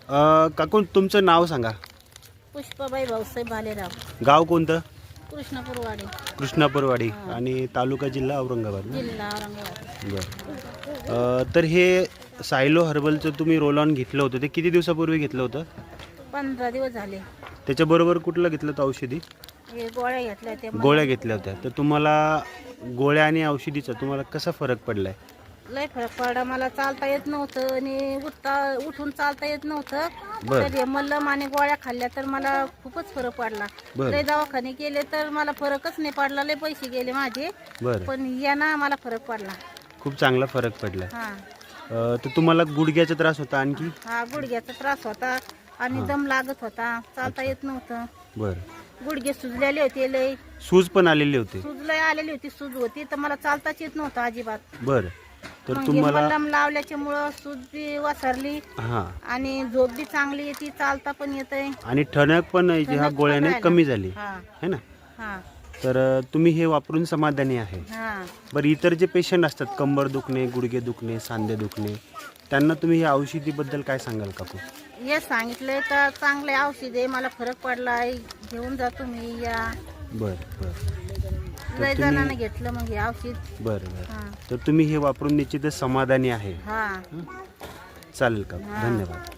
काकू तुमचं नाव सांगा. पुष्पाबाई भाऊसाहेब भालेराव, गाव कोणतं? कृष्णपूरवाडी, कृष्णापूरवाडी. आणि तालुका जिल्हा औरंगाबाद ना? जिल्हा औरंगाबाद. बरं. तर हे सायलो हर्बलचं तुम्ही रोल ऑन घेतलं होतं ते किती दिवसापूर्वी घेतलं होतं? 15 दिवस झाले. त्याच्याबरोबर कुठलं घेतलं होतं औषधी? हे गोळ्या घेतल्या होत्या. गोळ्या घेतल्या होत्या. तर तुम्हाला गोळ्या आणि औषधीचा तुम्हाला कसा फरक पडलाय? लय फरक पडला. मला चालता येत नव्हतं आणि उठून चालता येत नव्हतं. बरं. तर हे मल्लम आणि गोळ्या खाल्ल्या तर मला खूपच फरक पडला. बरं. लय दवाखाने केले तर मला फरकच नाही पडला. लय पैसे गेले माझे, बरं. पण याना मला फरक पडला. खूप चांगला फरक पडला. हा तर तुम्हाला गुडघ्याचा त्रास होता आणखी? हा गुडघ्याचा त्रास होता आणि दम लागत होता. चालता येत नव्हतं. बरं. गुडघे सुजलेले होते. लय सूज पण आलेले होते? सूज लय आलेली होती. सूज होती तर मला चालताच येत नव्हतं अजिबात. बरं. तर मग हे तुम्हाला मलम लावल्याच्यामुळं सूज बी वसरली हां आणि झोप बी चांगली येते. चालता पण येतंय. आणि ठणक पण ह्या ठणक गोळ्याने पण कमी राहिला. झाली हा है ना? हा तर तुम्ही हे वापरून समाधानी आहे? हा. बरं, इतर जे पेशंट असतात कंबर दुखणे, गुडघे दुखणे, सांधे दुखणे, त्यांना तुम्ही या औषधीबद्दल काय सांगाल काकू? हे सांगितलंय तर चांगले औषध आहे. मला फरक पडलाय. घेऊन जा तुम्ही या. बरं बरं लय जणांना घेतलं मग हे औषध. बरं बरं. हा तर तुम्ही हे वापरून निश्चितच समाधानी आहे? हा. चालेल का? हा. धन्यवाद.